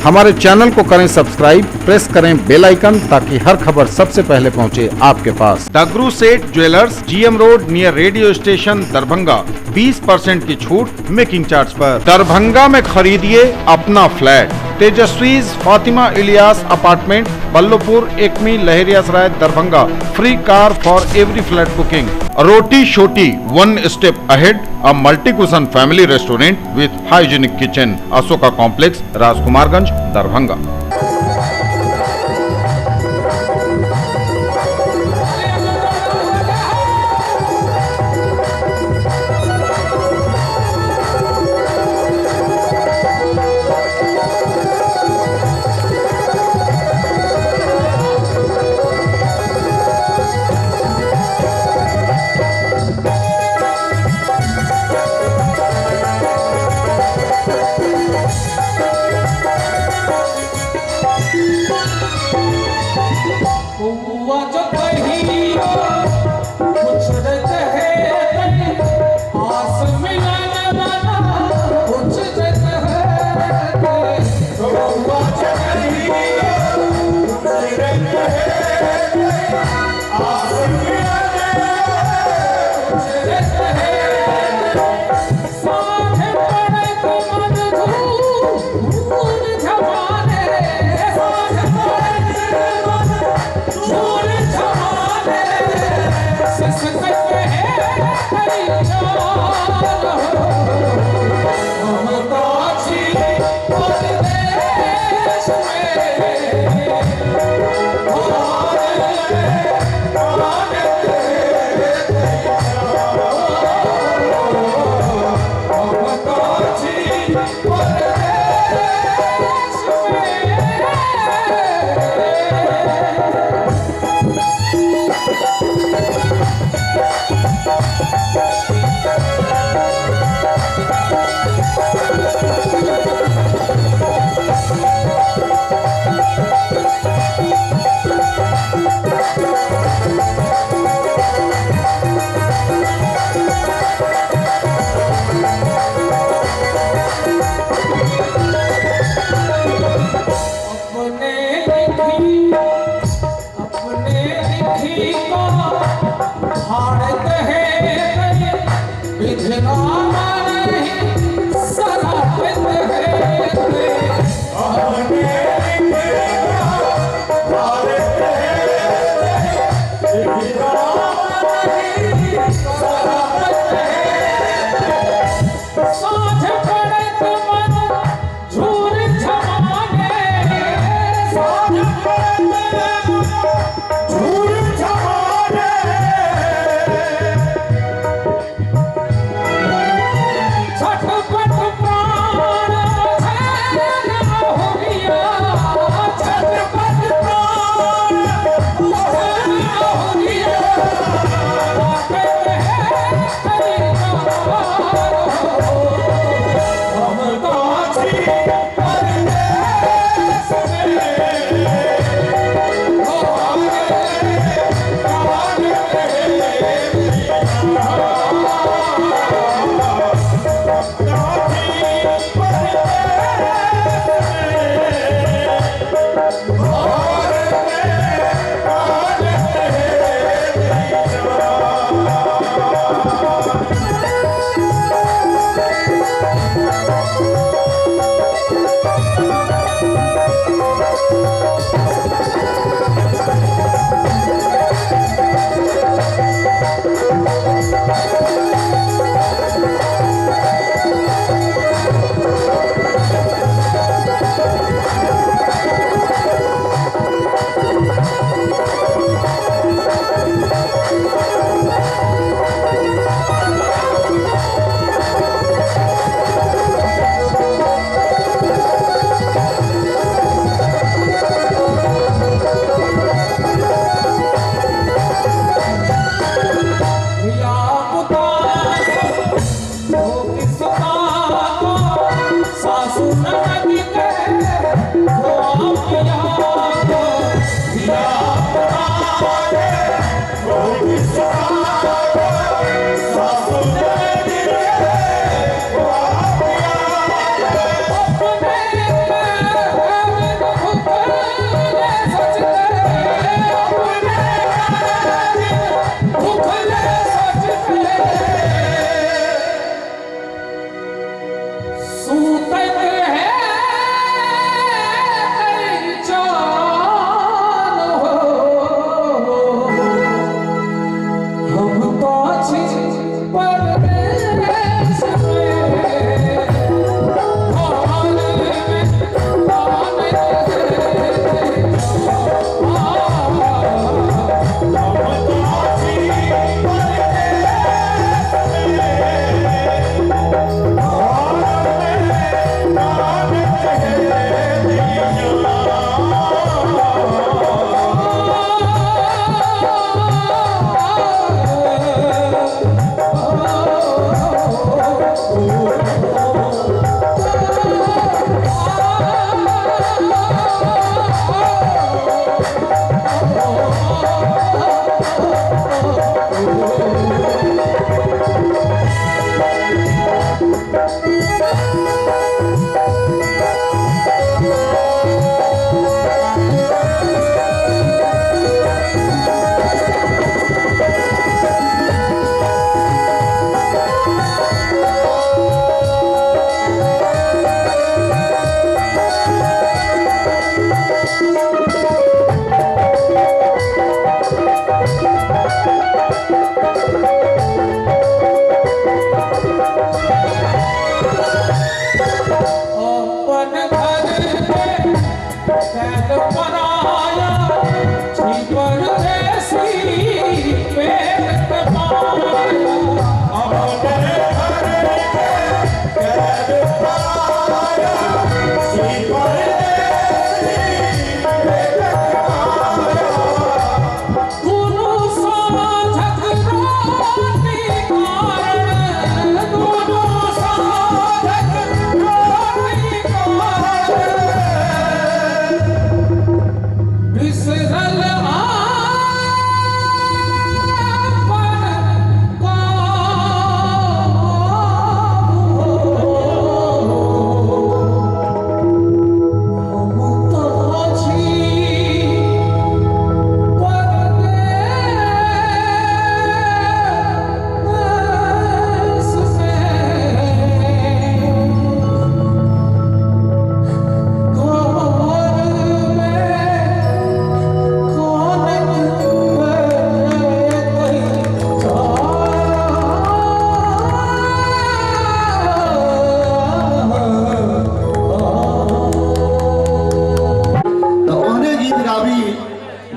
हमारे चैनल को करें सब्सक्राइब, प्रेस करें बेल आइकन ताकि हर खबर सबसे पहले पहुंचे आपके पास। दगरू सेठ jewellers, GM road near radio station, Darbhanga. 20% की छूट मेकिंग चार्ज पर। दरभंगा में खरीदिए अपना flat. Tejaswi's Fatima Ilyas apartment, Ballabhpur, Ekmi, Laheriasarai, Darbhanga. Free car for every flat booking. रोटी शोटी, 1 step ahead, a multi-cuisine family restaurant with hygienic kitchen. Ashoka complex, Rajkumarganj, Darbhanga.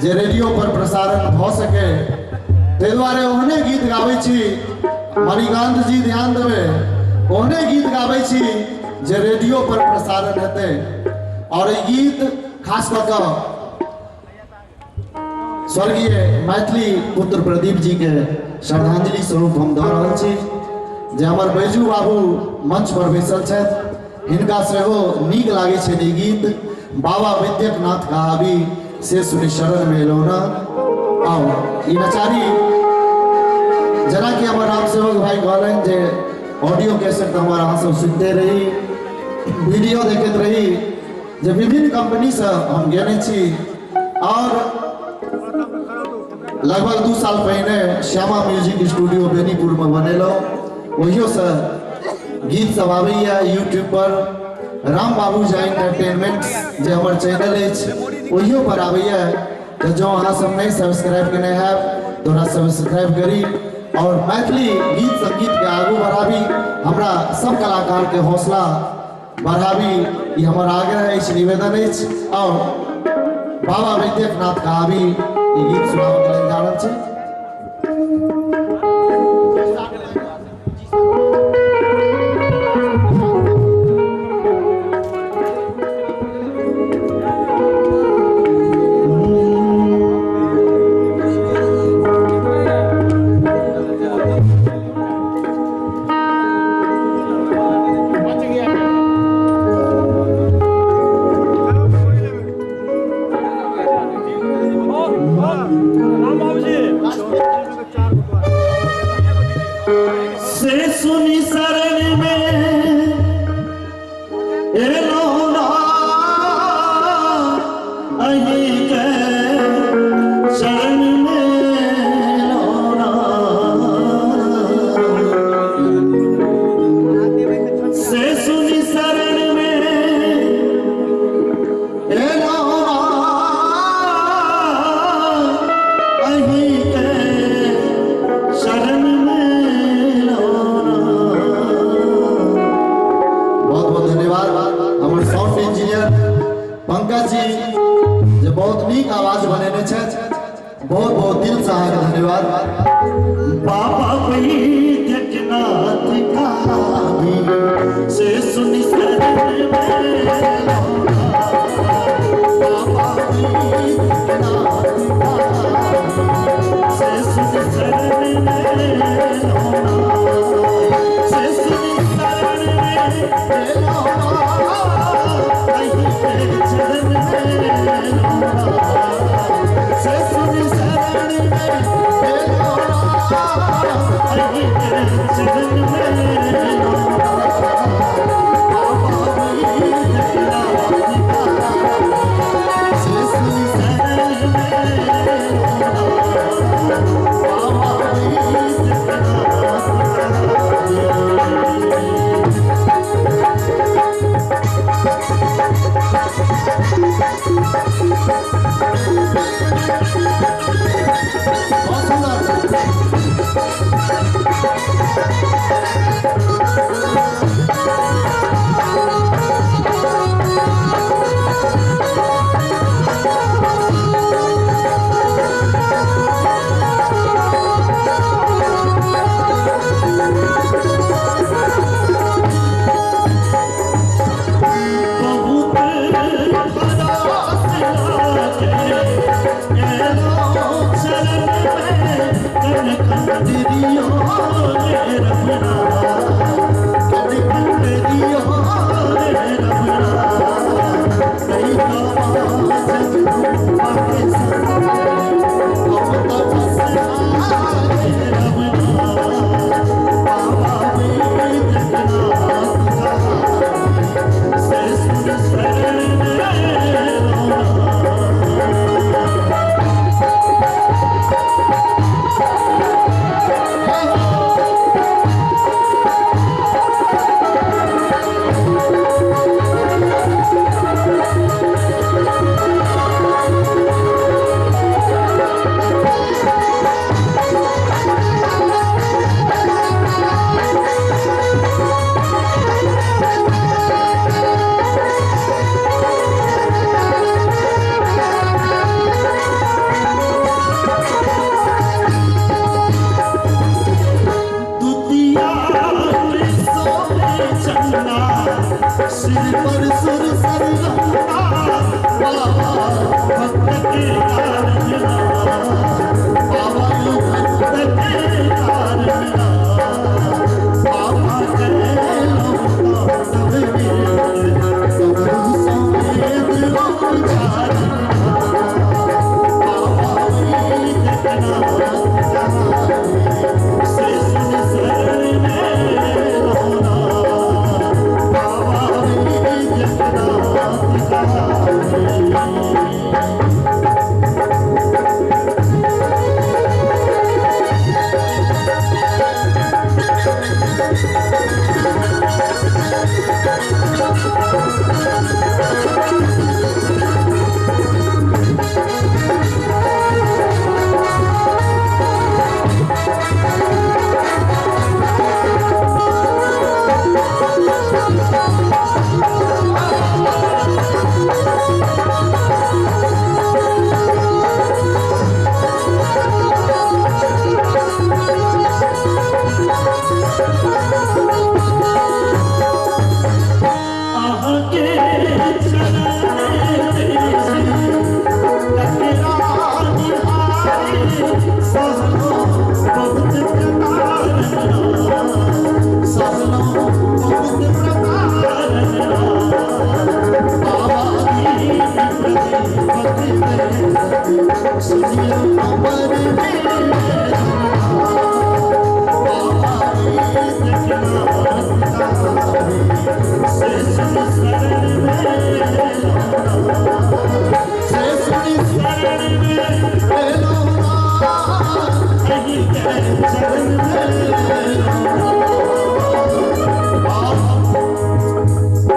J radio पर प्रसारण भ सके ताहि दुआरे ओहने गीत गाबै छी। मणिकांत जी ध्यान देवे, ओहने गीत गाबै छी जे रेडियो पर प्रसारण हेतै। और ई गीत खास कऽ कऽ स्वर्गीय मैथिली पुत्र प्रदीप जी के श्रद्धांजलि स्वरूप हम दऽ रहल छी। जे हमर बैजू बाबू मंच पर बैसल छथि, हिनका सेहो नीक लागै छै ई गीत। बाबा विद्यकनाथ कहावी से सुनि शरण में एलौं ना। आओ ई नचारी जना कि हमर राम सेवक भाई कहलन जे ऑडियो कैसेट तो हमारा अहाँ सब सुनते रही, वीडियो देखते रही, जे विभिन्न कंपनी से हम गेने छी। और लगभग 2 साल पहले श्यामा म्यूजिक स्टूडियो बेनीपुर में बनेलो, वहियो से गीत सब आबैया यूट्यूब पर। राम बाबू झा एंटरटेनमेंट जे हमर चैनल है वहियो पर आबैया। तो जो अहाँ सब नहीं सब्सक्राइब केने हैं तो सब्सक्राइब करी और मैथिली गीत संगीत के आगू बढ़ाबी, हमरा सब कलाकार के हौसला बढ़ाबी, ये हमर आग्रह है, निवेदन है। और बाबा विद्यकनाथ कहावी ये गीत सुनावे के लेल जा रहल छै।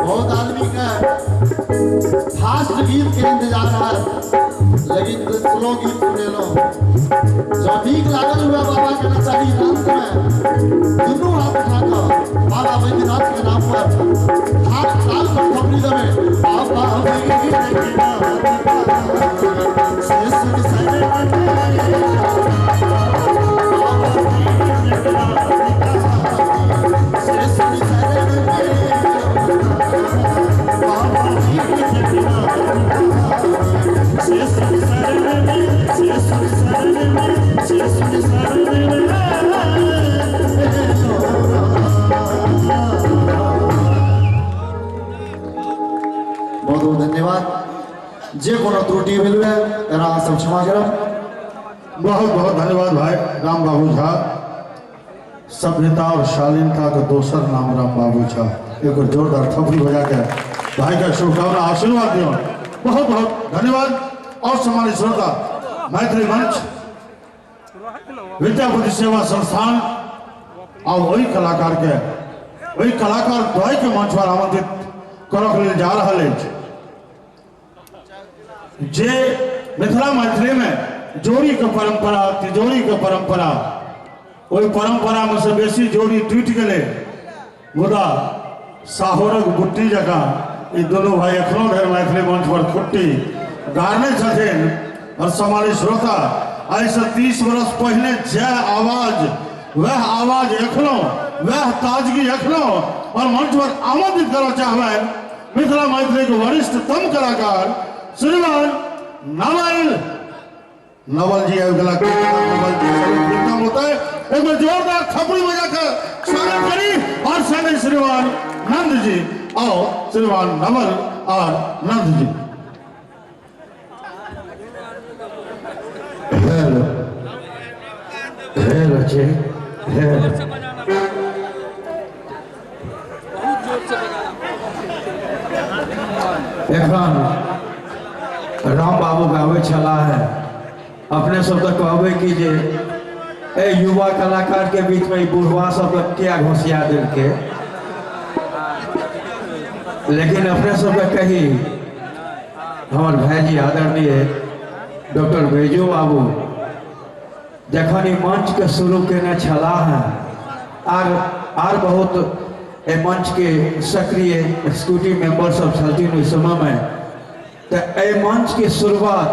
बहुत आदमी का फास्ट गीत के इंतजार है, लेकिन स्लो गीत सुने लो। जो ठीक लागल हुआ बाबा के नचारी नाथ में दोनों हाथ उठाकर बाबा बैद्यनाथ के नाम पर हाथ ताल पर थपड़ी देवे। बाबा बैद्यनाथ से सुन सरे बहुत बहुत धन्यवाद। जे कोनो त्रुटि मिलवे तेरा सब क्षमा करब। बहुत बहुत धन्यवाद भाई राम बाबू झा। सभ्यता और शालीनता का दोसर नाम राम बाबू झा। एक और जोरदार थपड़ी बजा के भाई का शुभकामना आशीर्वाद दियो। बहुत बहुत धन्यवाद। और सम्मानित श्रोता, मैथिली मंच, विद्यापति सेवा संस्थान और वही कलाकार द्वय के मंच पर आमंत्रित करक लेल जा रहा है। जे मिथिला मैथिली में जोड़ी के परंपरा, तिजोरी के परंपरा, वही परंपरा में से बेसी जोड़ी टूट गए। मुदा साहोरक बुट्टी जका ये दोनों भाई एखनो धरि मैथिली मंच पर खुट्टी गाड़ने छथिन। और सम्मानित श्रोता, आज से 30 वर्ष पहले जय आवाज, वह आवाज एखनो, वह ताजगी एखनो। और मंच पर आमंत्रित करना चाहबे मिथिला मैथिली के वरिष्ठतम कलाकार श्रीमान नवल जी। अगला नवल जी होता है, एक बार जोरदार थपड़ी बजाकर स्वागत करी। और संगे श्रीमान नंद जी और श्रीमान नवल और नंद जी। हेलो हेलो जी, हेलो। एखन राम बाबू गावे छला है। अपने सब तक कहबे कि जे ए युवा कलाकार के बीच में बुढ़वा सब क्या घोषिया दिल के, लेकिन अपने सब कही हमारे भाईजी आदरणीय डॉक्टर बैजू बाबू जखन मंच के शुरू केने छला है, आर बहुत ए मंच के सक्रिय एक्सिक्यूटिव मेंबर सब छलथिन ओहि समय में। तो ए मंच के शुरुआत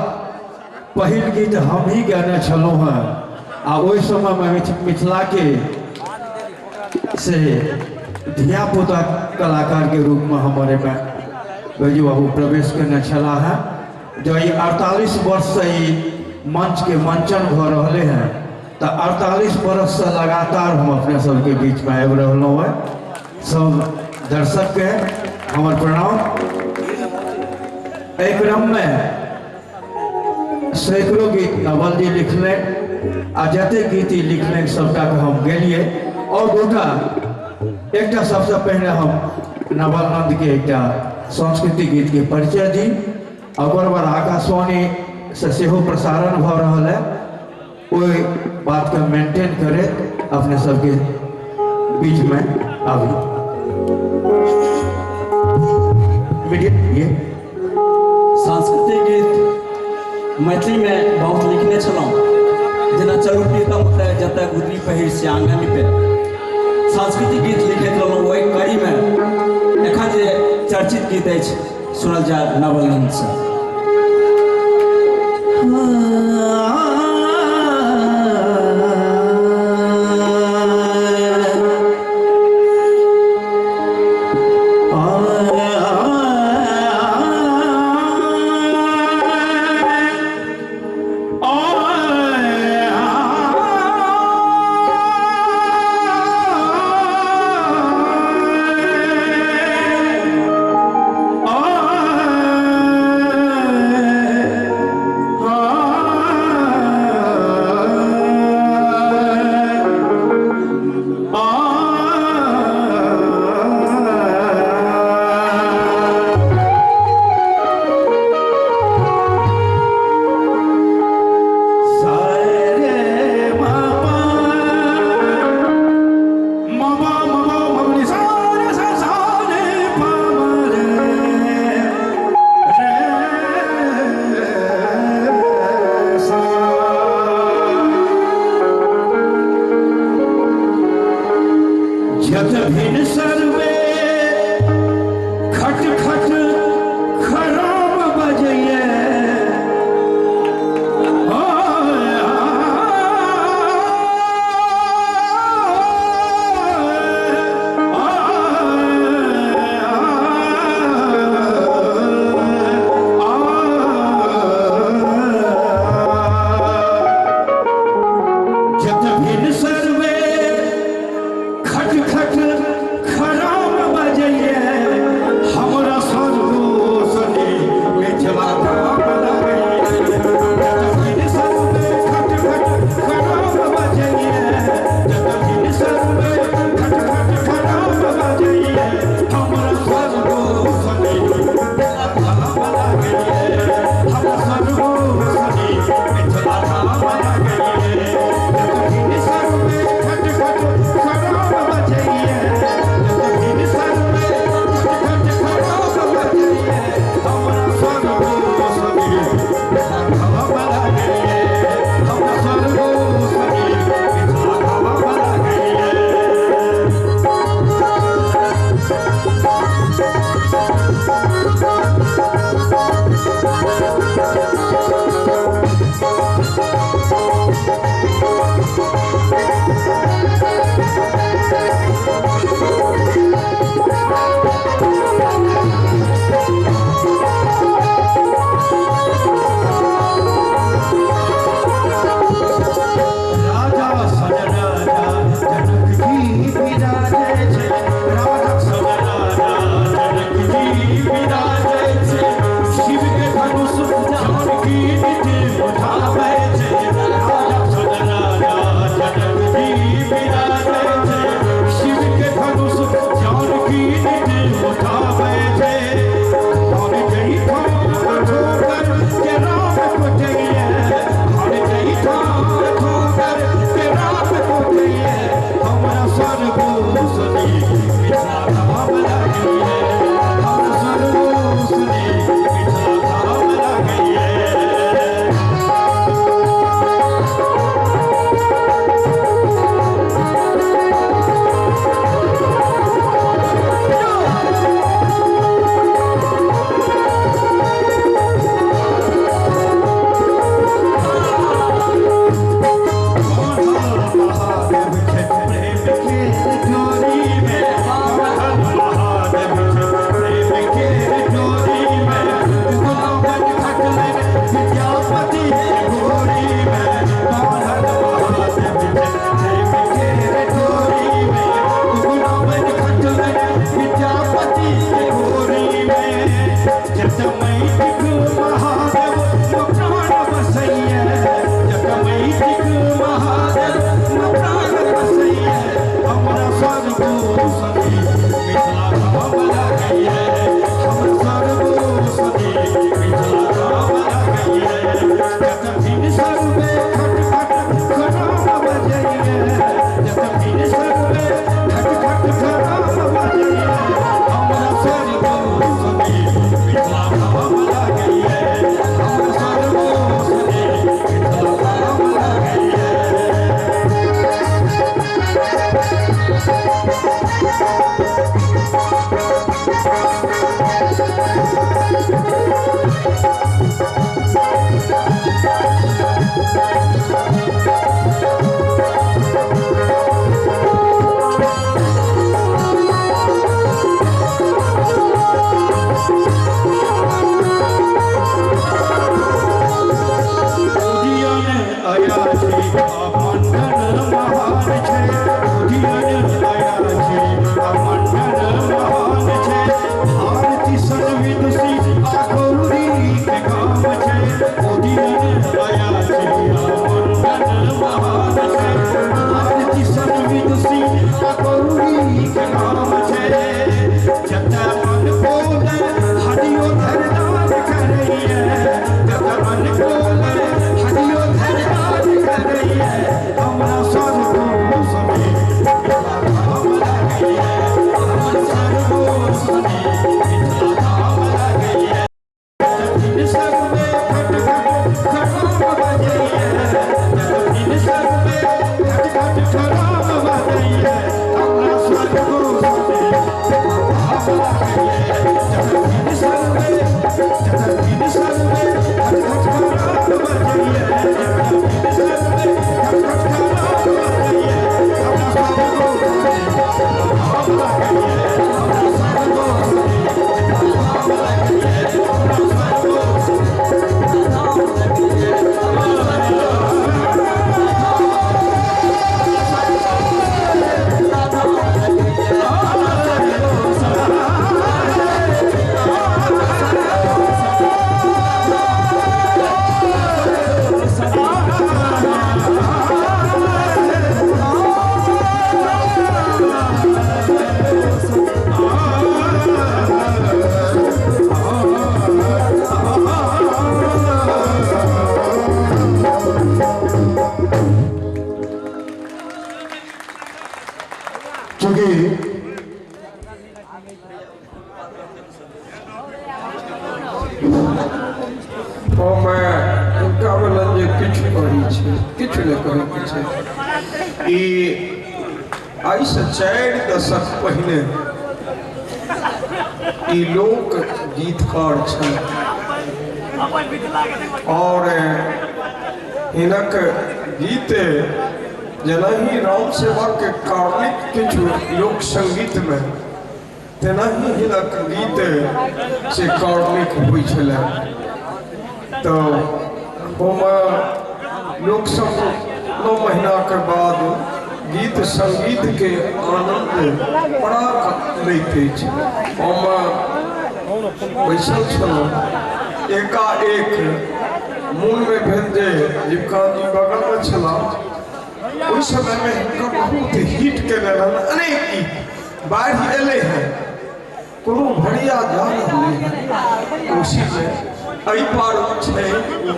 पहिल गीत हम ही गाने छलहुँ हैं। आ ओहि समय में मिथिला के से धिया पुता कलाकार के रूप में हमारे बैजू बाबू प्रवेश करने छला है। जो 48 वर्ष से ही मंच के मंचन भ रहे हैं, तो 48 वर्ष से लगातार हम अपने सबके बीच में आबि रहलों है। सब दर्शक के हमार प्रणाम। एक क्रम में सैकड़ों गीत नवल जी लिखले आ जते गीत लिखले सबटा के हम गेलिए और गोटा एक सबसे पहले हम नवल नंद के एक सांस्कृतिक गीत के परिचय दी। और बाद आकाशवाणी से सेहो प्रसारण भ रहा है, वही बात के मेंटेन करे अपने सबके बीच में आबी। ये सांस्कृतिक गीत मैथिली में बहुत लिखने छलहुँ, जेना चलू प्रीतम होते जतऽ गुदरी पहिर से आंगन पे सांस्कृतिक गीत लिखैत रहलहुँ। ओहि कड़ीमे एखन जे चर्चित गीत अछि सुनल जाय नवल नंद से। आ किछु नहीं कहे आई से 4 दशक पहले लोक गीतकार छल और हिनक गीत जना ही राम सेवा के कार्मिक किछु लोक संगीत में तेना ही हिनक गीत से कार्मिक हुई छल। तो हम लोक सब 9 महीना के बाद गीत संगीत के आनंद बड़ा लेते हम बैसल छलहुँ एकाएक मोन में भेल जे जीविका जी बगल में छला उस समय में हिनकर बहुत हिट केने रहन अनेक गीत बाढ़ एले हैं कोनो भड़िया जा रहले हैं कोशी में एहि पार छै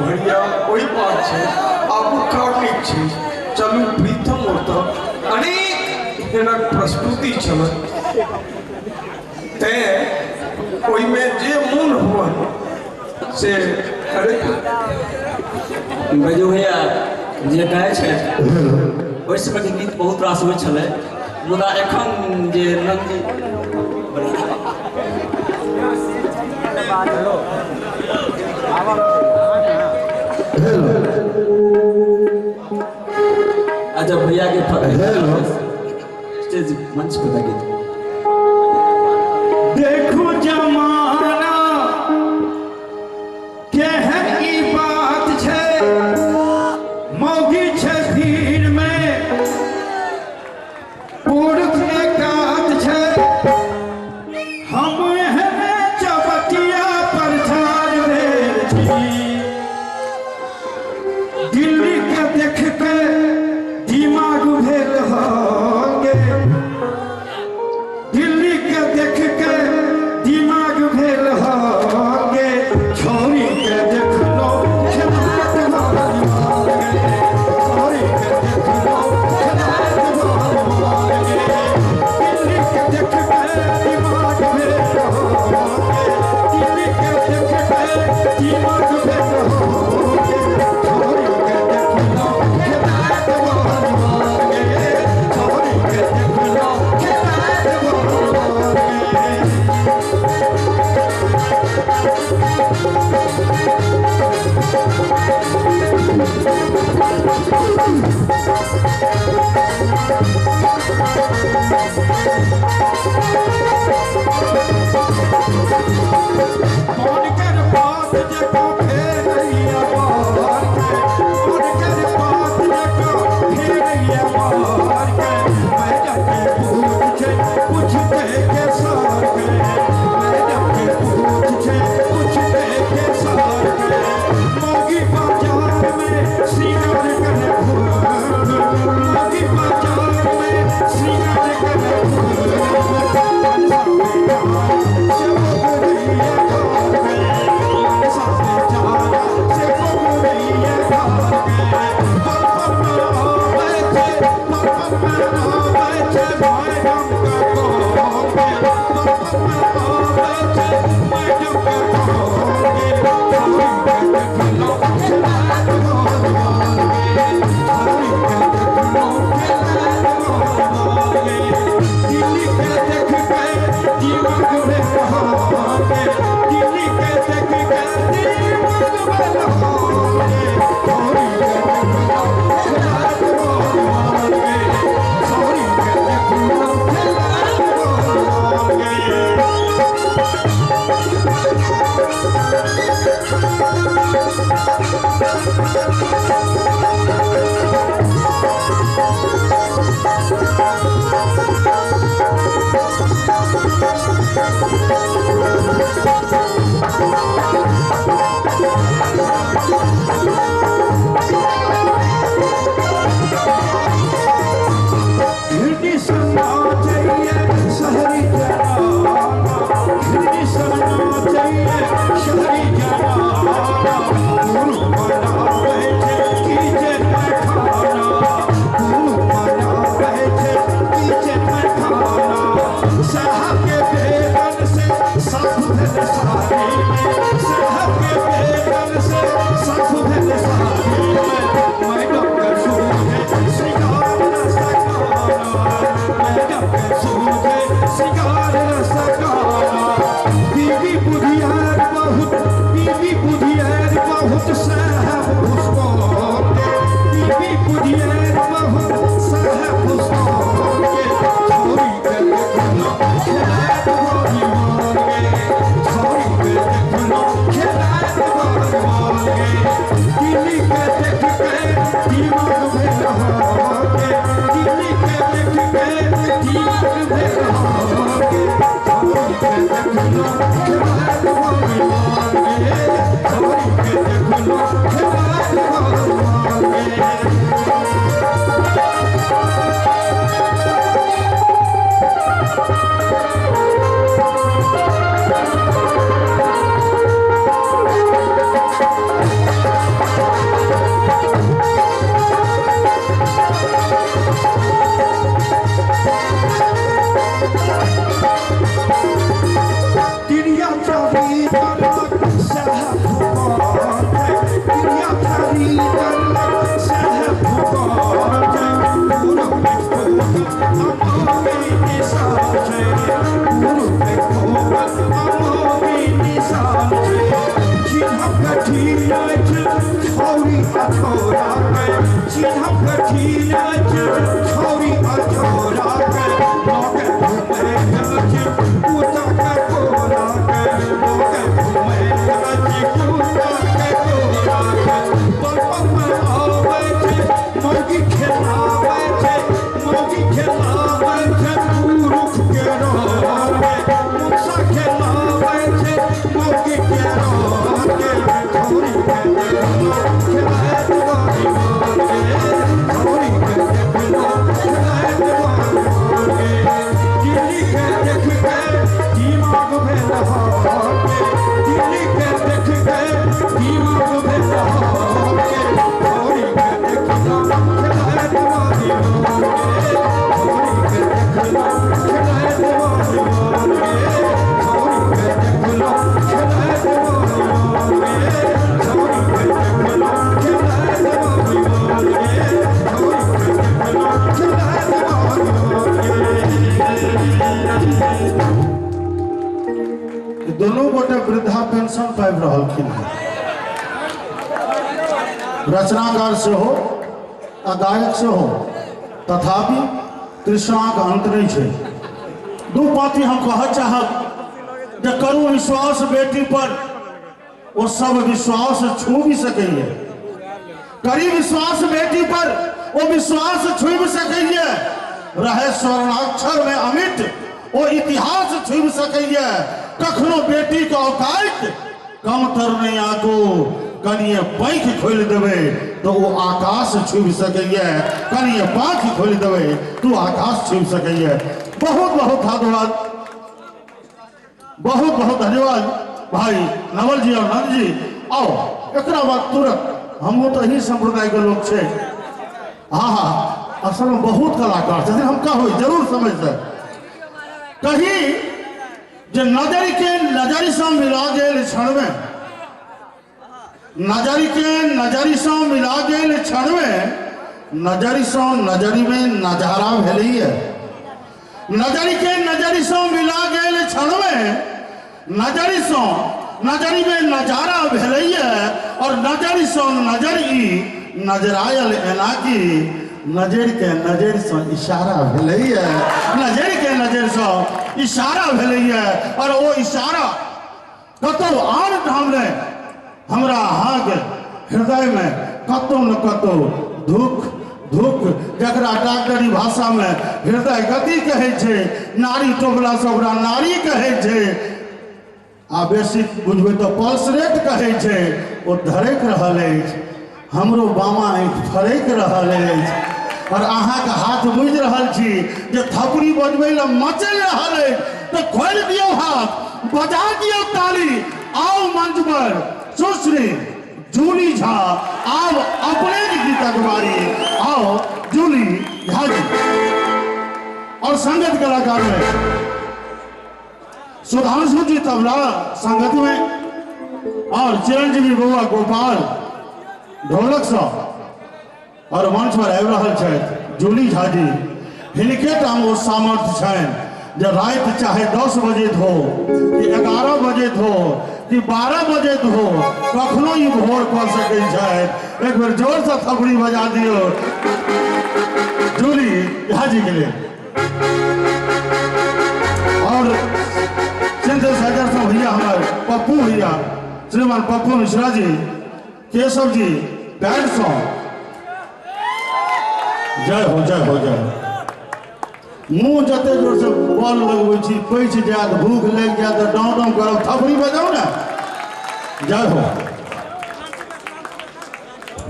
भड़िया ओहि पार छै आगू कार्मिक छै चलू प्रीतम ओतऽ अनेक हिनक प्रस्तुति छल तेँ ओहिमे जे मोन हुआ से बैजू भैया जे कहै छै ओहि समयके गीत बहुत रास होइ छलै मुदा एखन जे नन्दी जब भैया के स्टेज मंच पर लगे देखो जमाना के है ई बात छे मौगी छे भीड़ में पुरुष एकात छे हम एहने चबटिया पर झाड़ भेल छी दिल्ली के देख के दिमाग भेल होंगे दिल्ली के देख के दिमाग भेल होंगे छोरी के देख लो खिलात होंगे छोरी के देख लो खिलात होंगे दिल्ली के देख के दिमाग भेल होंगे दिल्ली के देख के दिमाग भेल होंगे छोरी के देख लो खिलात होंगे छोरी के देख लो खिलात होंगे कौन कर बात जको फेरिया मार के कौन कर बात जको फेरिया मार के मैं जाके पूछे पूछते के सार के मैं जाके पूछे पूछते के सार के मोगी बाजार में श्रृंगार करे मोगी बाजार में श्रृंगार करे साहब के बेगन Dünya tabi darlık sehep hukukat Dünya tabi darlık sehep hukukat Vuruk mektubat ama beni sadece Vuruk mektubat ama beni sadece Cinham katinacı Kauri atorak Cinham katinacı Kauri atorak Loket kumekacı Utak दोनों गोटे वृद्धा pension पाबि रहलखिन हैं रचनाकार से हो आ गायक से हो तथापि तृष्णाक अंत नहीं है दू पाती हम कह चाहब जे करू विश्वास बेटी पर वो सब विश्वास छू भी सकैए करी विश्वास बेटी पर वो विश्वास छू भी सकैए रहे स्वर्णाक्षर में अमिट वो इतिहास छू सकैए कखनो बेटी के औकात कम तरने आको कनिए पैख खोल देवे तो वो आकाश छू सकैए कनिए पाख खोल देवे तो आकाश छू सकैए बहुत बहुत धन्यवाद बहुत बहुत धन्यवाद भाई नवल जी और नंद जी आओ एक बाद तुरंत हम तो ही संप्रदाय के लोग छे हाँ हाँ असल में बहुत कलाकार छथिन हम का हो जरूर समझ से कहीं जे नजरी के नजरी से मिला गेल क्षण में नजरी के नजरी से मिला गेल क्षण में नजरी से नजरी में नजारा भेलैया नजरी के नजरी से मिला गेल क्षण में नजरी से नजरी में नजारा भेलैया और नजरी से नजरी नजरायल एना की नजर के नजर से इशारा भेलैया नजर के नजर से इशारा भेलैया और वो इशारा कतो आन ठाम ने हमरा हाथ हृदय में कतो न कतो दुख दुख जकरा डॉक्टरी भाषा में हृदय गति कहे छे नारी टोकला से ओकरा नारी कहे छे आ बेसिक बुझबे तो पल्स रेट कहे छे ओ धड़क रहल अछि हमरो बामा आँखि फड़क रहल अछि और अहाँ के हाथ बुझ रहल छी जे थपड़ी बजबै ले मचल रहल अछि तो खोल दियो हाथ बजा दियो ताली आओ मंच पर सुश्री जूली झा आप अपने गीतक बारी आओ जूली झा जी और संगत कलाकार में सुधांशु जी तबला संगत में और चिरंजीवी बउआ गोपाल ढोलक सा और मंच पर आबि रहल छथि जूली झा जी हिनके टा ओ सामर्थ्य छनि जे राति चाहे 10 बजे हो कि 11 बजे हो कि 12 बजे हो कखनो ई भोर कऽ सकै छथि एक बेर जोर से थपड़ी बजा दियो जूली झा जी के लिए और सिंथेसाइजर से भैया हमारे पप्पू भैया श्रीमान पप्पू मिश्रा जी केशव जी बैंड सॉन्ग जय हो जय हो जय मुँह जते जोर से बॉल लगबै छी पैच जायत भूख लग जायत तो डाउन डाउन करब थपड़ी बजाओ ना जय हो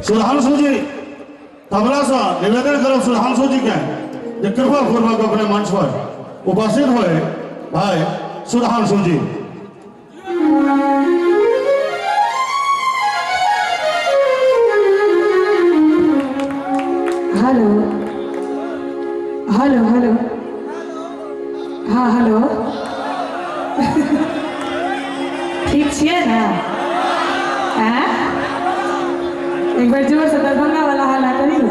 सुधांशु जी तबला से निवेदन करब सुधांशु जी के जे कृपा पूर्वक अपने मंच पर उपस्थित हुए भाई सुधांशु जी हेलो हेलो हेलो एक बार जोर से दरभंगा वाला हाला करी ना।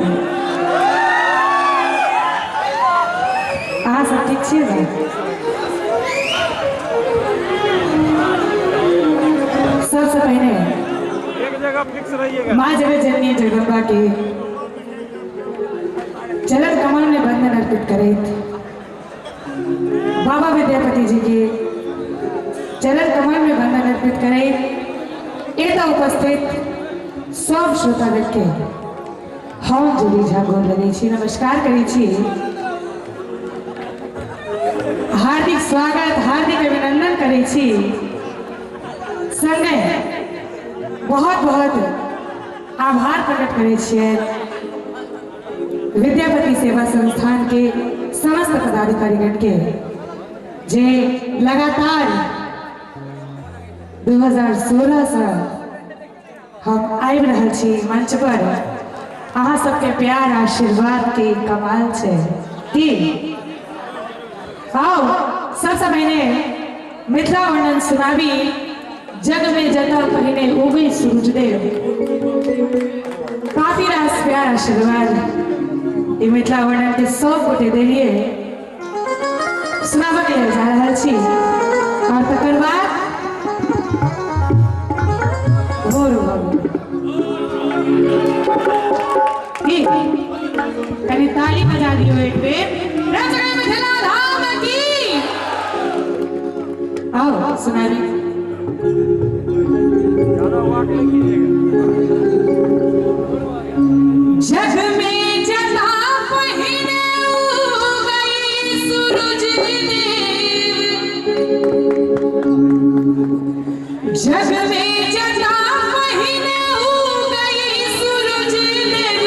अहाँ सब ठीक छियै ने? सबसे पहले माँ जगत जननी जगदम्बा के चरण कमल में बंधन अर्पित करैत बाबा विद्यापति जी के चरण कमल में बंधन अर्पित करैत एतऽ उपस्थित सब श्रोतागण के हम जूली झा गोर लगै छी, नमस्कार करै छी, हार्दिक स्वागत हार्दिक अभिनंदन करै छी। संगे बहुत बहुत आभार प्रकट करै छियै विद्यापति सेवा संस्थान के समस्त पदाधिकारीगण के जे लगातार 2016 से हम आबि रहल छी मंच पर। अहाँ सबके प्यार आशीर्वाद के कमाल छै की। आओ सबसे पहले मिथिला वर्णन सुनाबी। जग में जता पहिने उगै सूरजदेव। काफी रास प्यार आशीर्वाद ये मिथिला वर्णन के सब गोटे देलिए सुनाबऽ के जा रहल छी। और तकर बाद कभी ताली बजा दियो एक बेर। मिथिला धाम की आओ सुनाबी। जग में जता पहिने उगई सूरज देव। जग में जता पहिने उगई सूरज देव।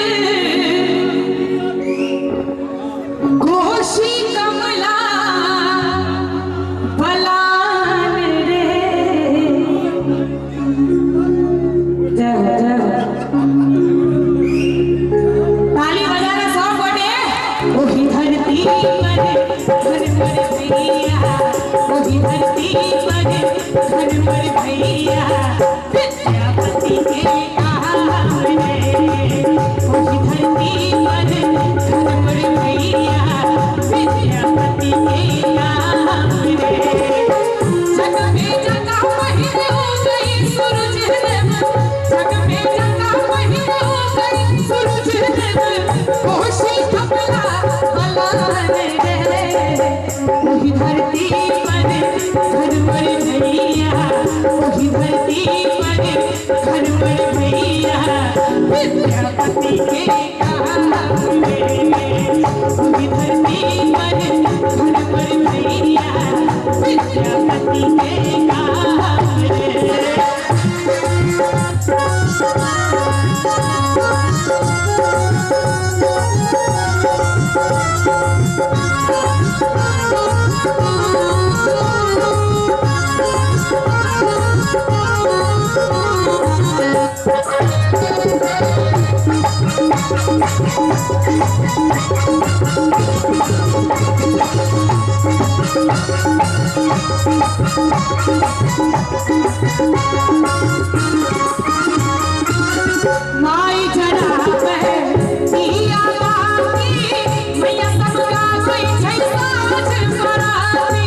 कोशी कमला बलान रे। जय हो जय हो। ताली बजाना सब गोटे। ओही धरती पर घर पर भैया। ओही धरती पर घर पर भैया। विद्यापति के काम रे। ओही धरती पर घर पर भैया। विद्यापति के काम रे। जग में जता पहिने उगई सूरज देव। जग में जता पहिने उगई सूरज देव। कोशी कमला बलान रे। ओही धरती पर घर पर भैया। ओही धरती पर घर पर भैया। विद्यापति के काम रे। ओही धरती पर घर पर भैया। विद्यापति के काम रे। माई जरा दिया बाती। मैया सबका कोई छै साँझ बराती।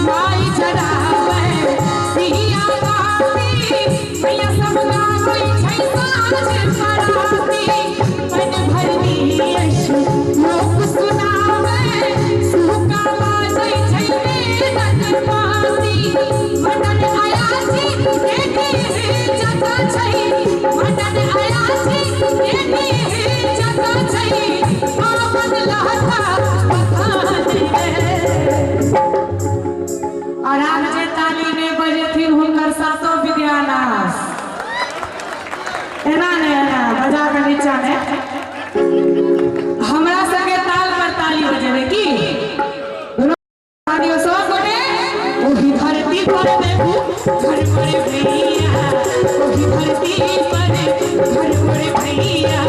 माई जरा दिया बाती। मैया सबका कोई छै साँझ बराती। मन भर दियश लोक सुनावे। सुका बाजै छै वेदन पाती। मदन आयासी देवी जता छै। मदन आयासी देवी जता छै। पावन लहता बखान रे। और आज जे ताली ने बजेथिन हुनकर सातों विद्यानाश। एना ने एना बजा के नीचा ने हमरा संगे ताल पर ताली बजेबे की। दोनों सब गोटे। ओही धरती पर देखू घर पर भैया। ओही धरती पर घर पर भैया।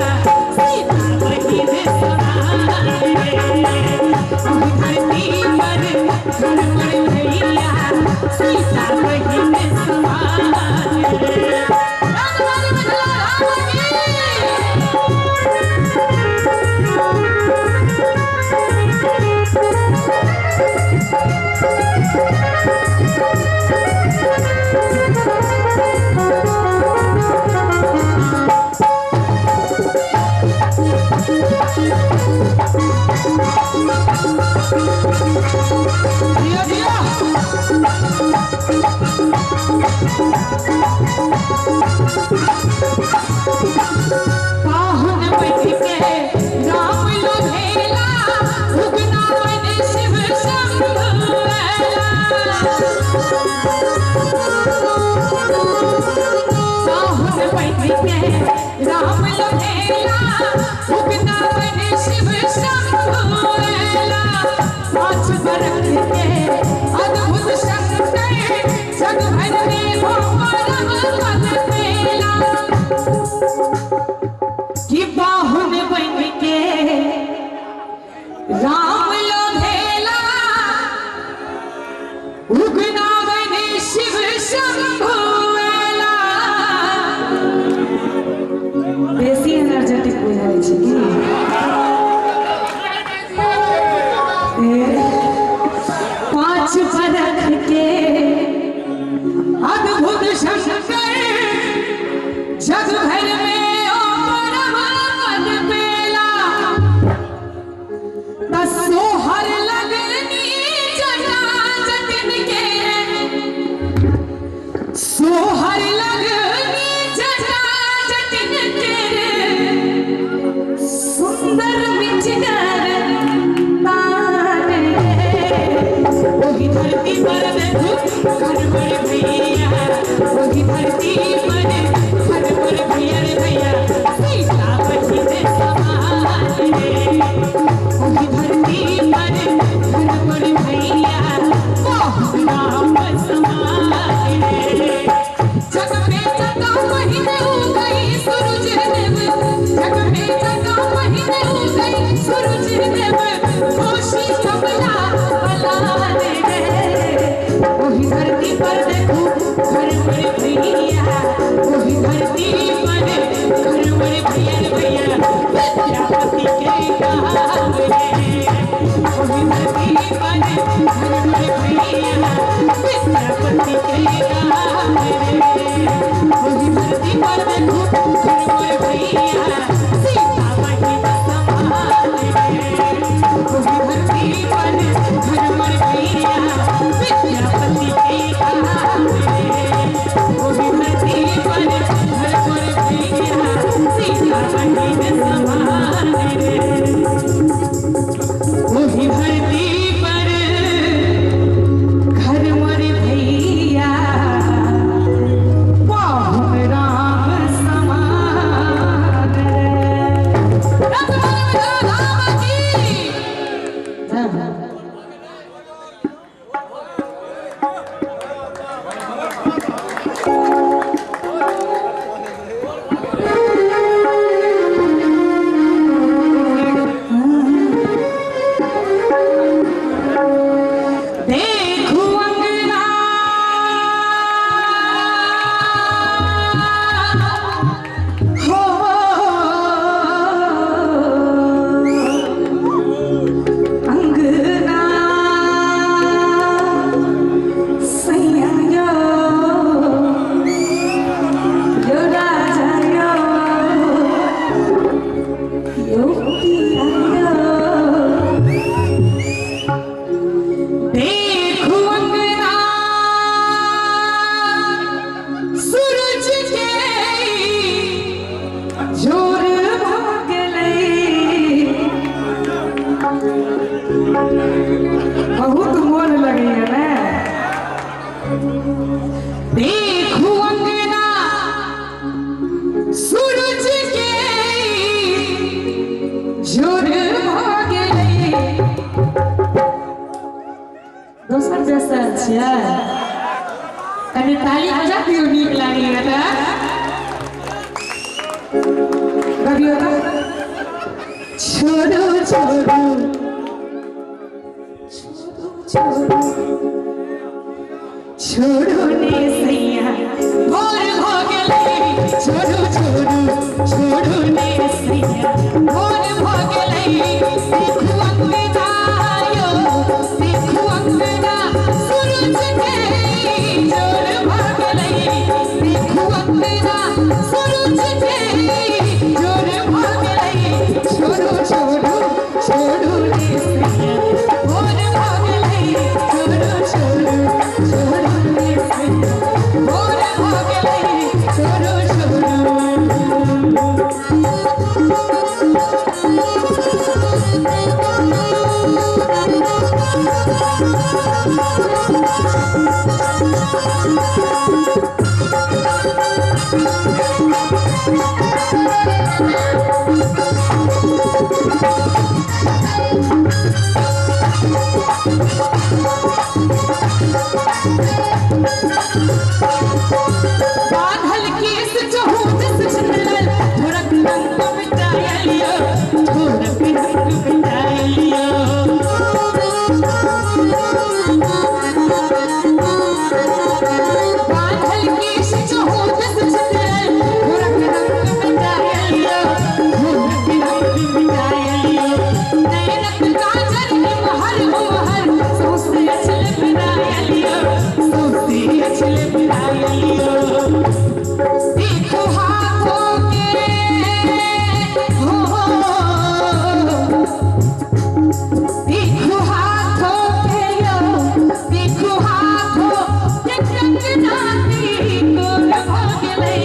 सीता बहिन समान रे। ओही धरती पर घर पर भैया। सीता बहिन समान के अद्भुत शंकर जग भर में हो परम पद पेला कि बाहुन बन के राम लोभेला उगना बने शिव शंभुएला बेसी एनर्जेटिक बुझाई छै कि पांच बरख के अद्भुत शंकर जग भर में ओ परम पद पेला सोहर लगनी जटा जटिन के सोहर लगनी जटा जटिन के सुंदर विचगर तारे वही धरती पर देखो घर पर भैया वही धरती पर घर पर भैया रे भैया सीतापति से समान वही धरती पर घर पर भैया बहुत राम समान जग में जगा महीने हो गई सूरज देव जग में जगा महीने हो गई सूरज देव खुशी कमला बला दे वही धरती पर देखो घर पर भैया वही धरती पर घर पर भैया भैया विद्यापति के कहां वही धरती पर घर पर भैया विद्यापति के कहां वही धरती पर देखो घर पर भैया सीतापति समान वही धरती पर घर पर भैया विद्यापति के कहां वही धरती पर घर पर भैया सीतापति समान वही धरती पर घर मर भैया बहुत राम समान राम की देखो अंगना हो अंगना सैया यो राजा यो पिया देखो अंगना सूरज के जोर भागले बहुत मन लगे ना देखो अंगना सूरज के जोर भागले दोसर जैसा छियै कनि ताली बजा दियौ नीक लागैया ने गबियो तो छोड़ो छोड़ो छोड़ो छोड़ो ने सैया भोर हो गेलै छोड़ो छोड़ो छोड़ो ने सैया भोर हो गेलै देखो अंगना यो देखो अंगना सूरज के जोर भागलै देखो अंगना सूरज के जोर भागलै छोड़ो छोड़ो छोड़ो ने सैया भोर भागलै छोड़ो छोड़ो छोड़ो ने सैया भोर भागलै छोड़ो छोड़ो अछले बुलाइलियो देखो हाथों के हो देखो हाथों के यो देखो हाथों के कंगनाती गोर भागले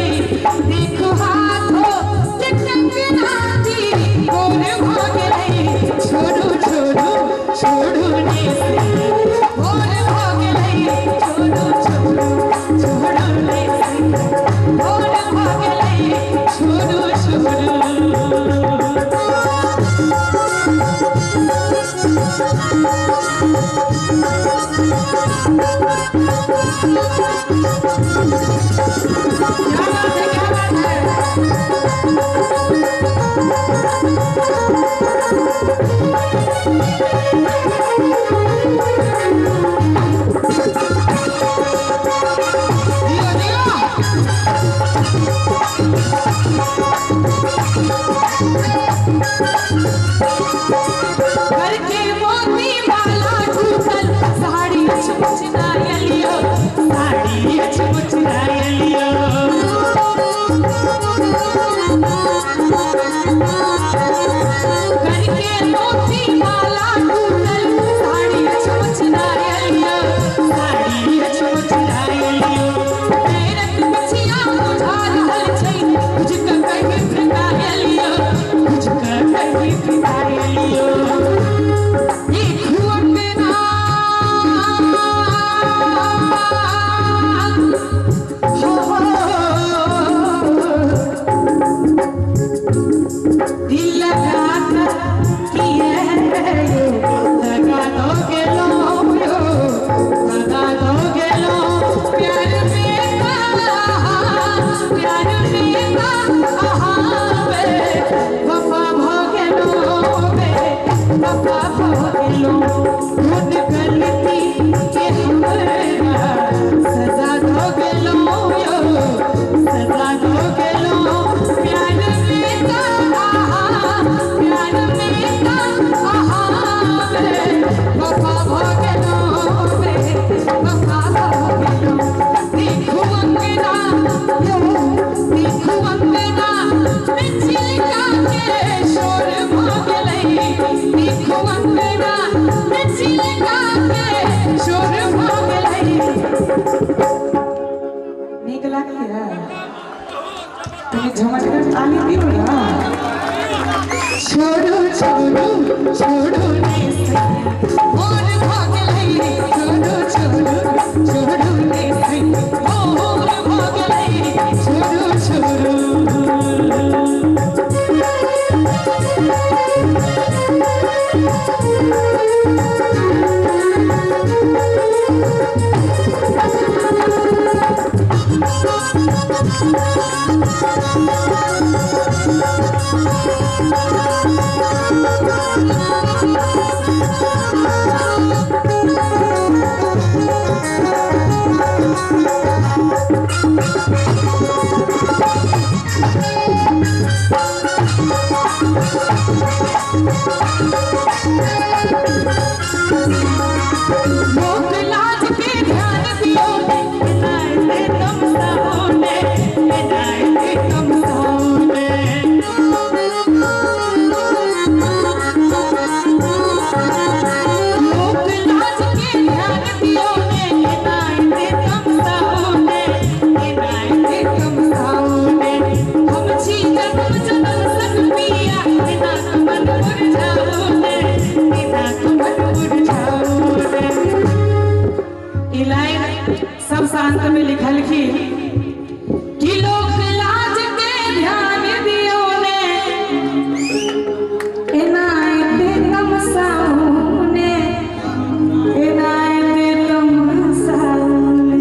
देखो हाथों के कंगनाती गोर भागले छोड़ो छोड़ो छोड़ो ने से गोर भागले छोड़ो छोड़ो छोड़ो ने से गोर भागले छोड़ो छोड़ो करके मोती माला टूटल साड़ी छुछनायलियो साड़ी छुछनायलियो करके मोती माला टूटल साड़ी छुछनायलियो साड़ी छुछनायलियो मेरत बचिया बुझा रहल छै तुझका कहीं फिरायलियो तुझका कहीं फिरायलियो छोड़ो छोड़ो छोड़ो ने से और भागले छोड़ो छोड़ो छोड़ो ने से और भागले छोड़ो छोड़ो लोक लाज के ध्यान दियो इनाए तुम सामने इनाए तुम सामने लोक लाज के ध्यान दियो इनाए तुम सामने इनाए तुम सामने हम छी जन्म जन्म संग पिया बिना मन मुरझाओ ने बिना मन मुरझाओ लाइन सब शांत में लिखल की कि लोक लाज के ध्यान दियो ने इनाए तुम सामने इनाए तुम सामने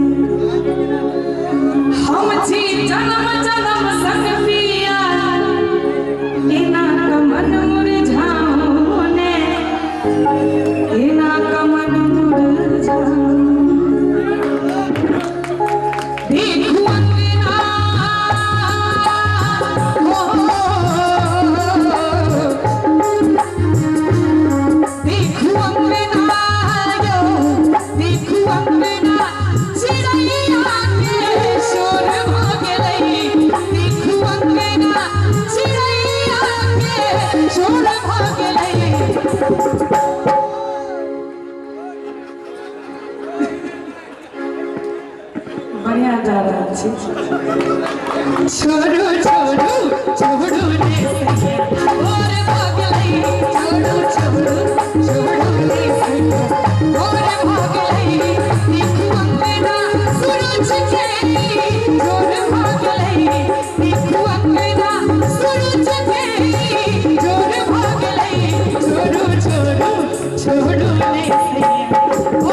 हम छी जन्म जन्म संग पिया इना मन मुरझाओ ने इना मन मुरझाओ देखो अंगना देखो अंगना यो देखो अंगना चिड़ै बढ़िया जा रहा है। छोड़ो छोड़ो छोड़ो रे सैया और भागलई छोड़ो छोड़ो छोड़ो रे सैया और भागलई देखो अंगना सूरज के जोर भागलई देखो अंगना सूरज के जोर भागलई छोड़ो छोड़ो छोड़ो रे सैया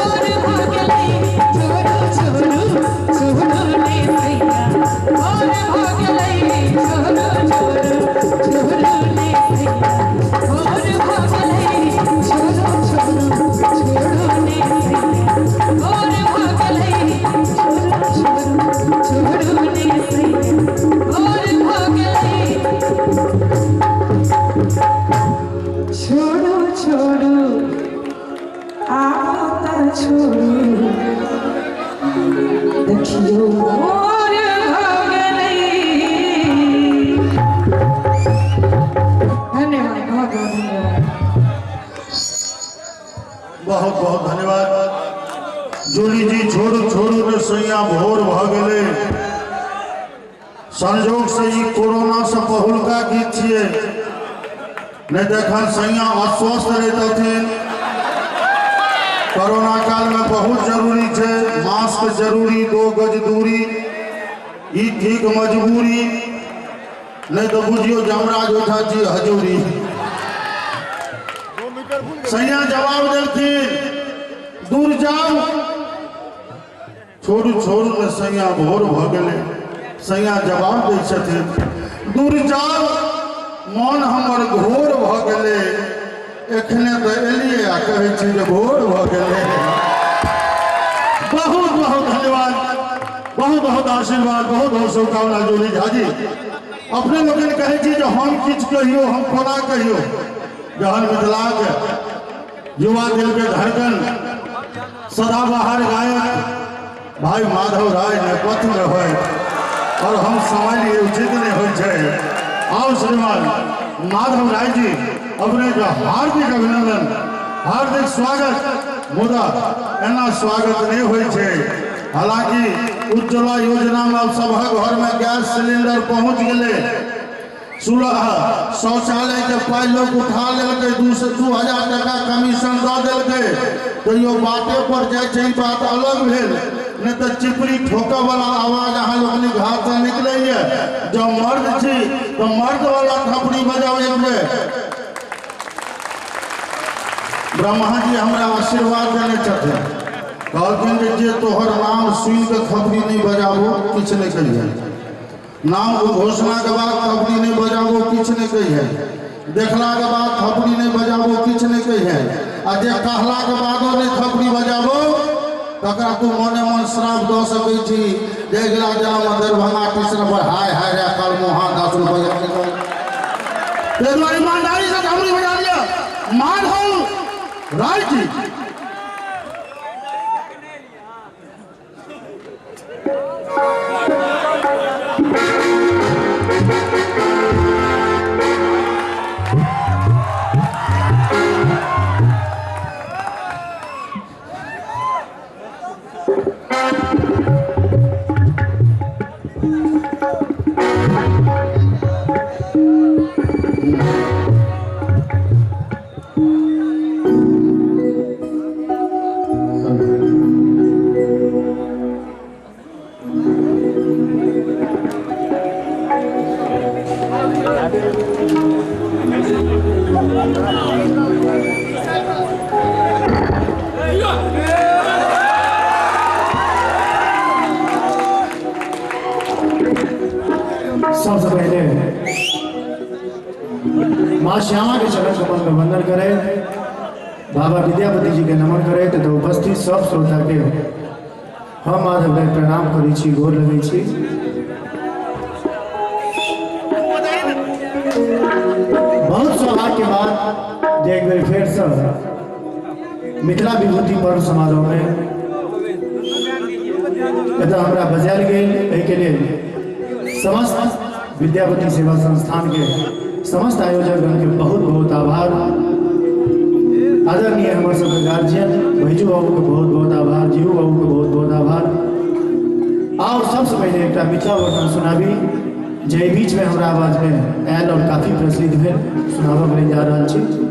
और भागलई छोड़ो छोड़ो छोड़ो रे सैया और भागलई छोड़ो छोड़ो छोड़ो रे सैया और भागलई छोड़ो छोड़ो छोड़ो रे सैया और भागलई छोड़ो छोड़ो छोड़ो रे सैया और भागलई छोड़ो छोड़ो आता छोड़ो देखियो और भागलई। धन्यवाद बहुत बहुत धन्यवाद। बहुत बहुत धन्यवाद जूली जी। छोड़ो छोड़ो रे सैया भोर भ गेले। संयोग से ई कोरोना से पहिलका गीत छियै, नहीं तो एखन सैया अस्वस्थ रहथिन। कोरोना काल में बहुत जरूरी है मास्क जरूरी, 2 गज दूरी, ई ठीक मजबूरी, नहीं तो बुझियो जमराज उठा जी हजूरी। सैया जवाब देलखिन दूर जाओ। छोड़ू छोड़ू ने सैया भोर भ गेले। सैया जवाब दै छथिन दूर जाओ मन हमर घोर भ गेले। एखने तो एलिए आ कहै छी जे भोर भ गेले। बहुत बहुत धन्यवाद, बहुत बहुत आशीर्वाद, बहुत बहुत शुभकामना जूली झा जी। अपने लोगन कहै छी जे हम किछ कहियो हम कोना कहियो। जहन मिथिलाक युवा दिल के धड़कन सदाबहार गायक भाई माधव राय नेपथ्य में है और हम समझ लिए उचित नहीं हो। आओ श्रीमान माधव राय जी अपने का हार्दिक अभिनंदन, हार्दिक स्वागत। मुदा एना स्वागत नहीं होय छे। हालांकि उज्ज्वला योजना में अब सबक घर में गैस सिलेंडर पहुंच गए। शौचालय के पाई लोग उठा लेलकै, 2,000 टका कमीशन दऽ देलकै। तैयो बाते पर जाय छै, बात अलग भेल। नहीं तो चिपरी ठोका वाला आवाज अहाँ लोग घर से निकले। जब मर्द छी तो मर्द वाला थपड़ी बजाओ एक बेर। ब्रह्मा जी हमरा आशीर्वाद देने छथिन, कहलखिन जे तोहर नाम सुन के थपड़ी नहीं बजाबो किछ नहीं कहिए। नाम घोषणा के बाद थपड़ी नहीं बजाबो किछ नहीं कहिए। देखला के बाद थपड़ी नहीं बजाबो किछ नहीं कहिए। आ जे कहला के बादो नहीं थपड़ी बजाबो तकरा तू मने मन श्राप दऽ सकै छी। देखला जन्म दरभंगा स्टेशन पर हाय हाय रे कल मोहा 10 रुपया निकल। ते द्वारा ईमानदारी से थपड़ी बजा लिया माधव राय जी। सबसे पहले माँ श्यामा के चरण कमल में वंदन करें, बाबा विद्यापति जी के नमन करें तथा उपस्थित सब श्रोता के हम माधव राय प्रणाम करी छी, गोर लगे छी। बहुत सौभाग्य के बाद एक बेर फिर से मिथिला विभूति पर्व समारोह में हमरा बजायल गेल। के लिए समस्त विद्यापति सेवा संस्थान के समस्त आयोजकगण के बहुत बहुत आभार। आदरणीय हमारे सब गार्जियन भैजू बाबू के बहुत बहुत आभार, जीवू बाबू के बहुत बहुत आभार। और सबसे पहले एक मिथिला वर्णन सुनाबी जे बीच में हमारा आवाज में आयल और काफी प्रसिद्ध भेल सुनाबऽ के जा रहा छी।